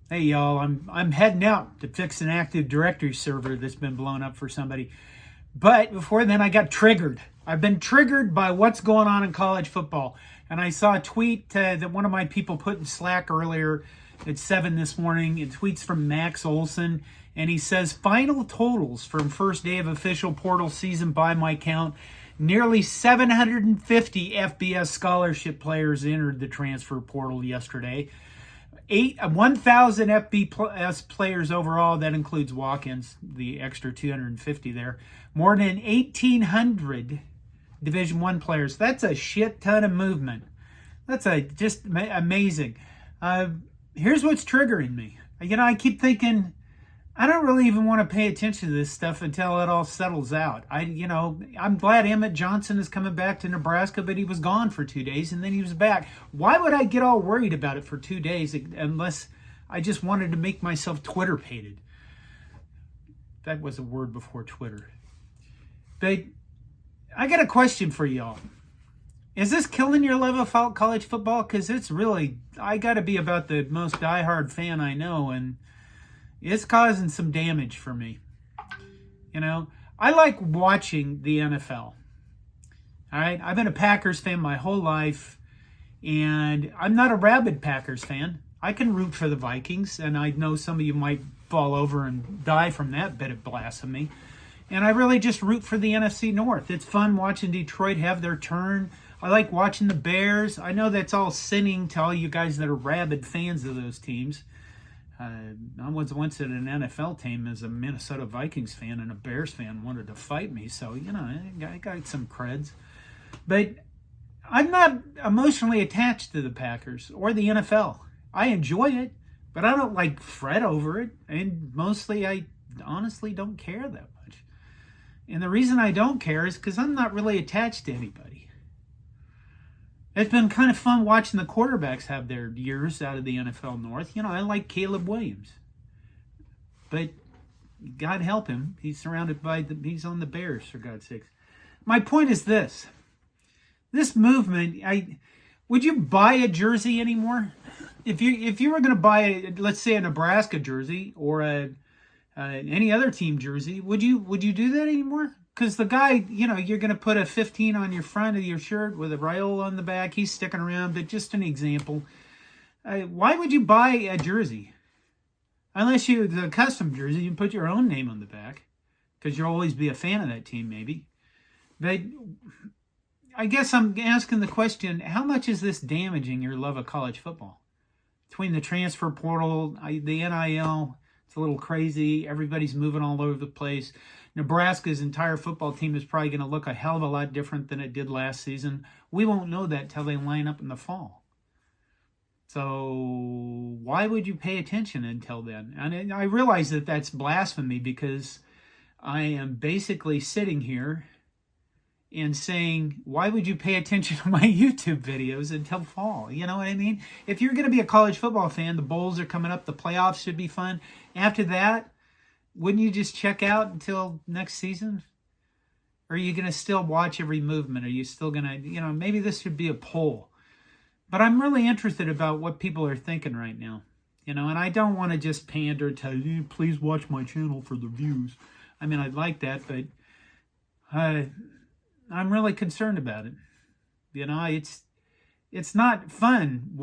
Hey y'all, I'm heading out to fix an Active Directory server that's been blown up for somebody. But before then, I got triggered. I've been triggered by what's going on in college football. And I saw a tweet that one of my people put in Slack earlier at 7 this morning. It tweets from Max Olson, and he says final totals from first day of official portal season by my count. Nearly 750 FBS scholarship players entered the transfer portal yesterday. 1,000 FBS players overall. That includes walk-ins, the extra 250 there. More than 1,800 Division I players. That's a shit ton of movement. That's just amazing. Here's what's triggering me. I keep thinking, I don't really even want to pay attention to this stuff until it all settles out. I'm glad Emmett Johnson is coming back to Nebraska, but he was gone for 2 days and then he was back. Why would I get all worried about it for 2 days unless I just wanted to make myself Twitter-pated? That was a word before Twitter. But I got a question for y'all. Is this killing your love of college football? Because it's really, I got to be about the most diehard fan I know, and it's causing some damage for me. I like watching the NFL. All right, I've been a Packers fan my whole life, and I'm not a rabid Packers fan. I can root for the Vikings, and I know some of you might fall over and die from that bit of blasphemy. And I really just root for the NFC North. It's fun watching Detroit have their turn. I like watching the Bears. I know that's all sinning to all you guys that are rabid fans of those teams. I was once at an NFL team as a Minnesota Vikings fan, and a Bears fan wanted to fight me. So, I got some creds. But I'm not emotionally attached to the Packers or the NFL. I enjoy it, but I don't fret over it. And mostly I honestly don't care that much. And the reason I don't care is because I'm not really attached to anybody. It's been kind of fun watching the quarterbacks have their years out of the NFL North. I like Caleb Williams. But God help him. He's on the Bears, for God's sakes. My point is this. This movement, would you buy a jersey anymore? If you were going to buy, let's say, a Nebraska jersey or any other team jersey, would you do that anymore? Because the guy, you're going to put a 15 on your front of your shirt with a Raiola on the back. He's sticking around, but just an example. Why would you buy a jersey? Unless the custom jersey, you put your own name on the back, because you'll always be a fan of that team, maybe. But I guess I'm asking the question, how much is this damaging your love of college football? Between the transfer portal, the NIL, it's a little crazy. Everybody's moving all over the place. Nebraska's entire football team is probably going to look a hell of a lot different than it did last season. We won't know that till they line up in the fall. So why would you pay attention until then? And I realize that that's blasphemy, because I am basically sitting here and saying, why would you pay attention to my YouTube videos until fall? You know what I mean? If you're going to be a college football fan, the bowls are coming up, the playoffs should be fun. After that, wouldn't you just check out until next season? Or are you going to still watch every movement? Are you still going to, maybe this should be a poll. But I'm really interested about what people are thinking right now. And I don't want to just pander to you, please watch my channel for the views. I mean, I'd like that, but I'm really concerned about it. It's not fun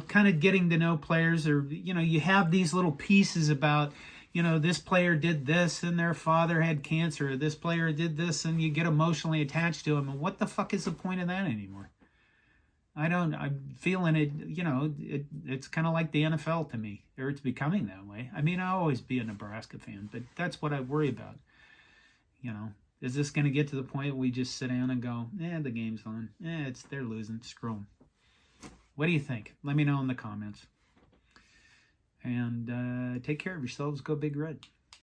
kind of getting to know players, or, you have these little pieces about, this player did this and their father had cancer, or this player did this, and you get emotionally attached to him. And what the fuck is the point of that anymore? I'm feeling it, it's kind of like the NFL to me, or it's becoming that way. I mean, I'll always be a Nebraska fan, but that's what I worry about. Is this going to get to the point where we just sit down and go, the game's on. They're losing. Screw them. What do you think? Let me know in the comments. And take care of yourselves. Go Big Red.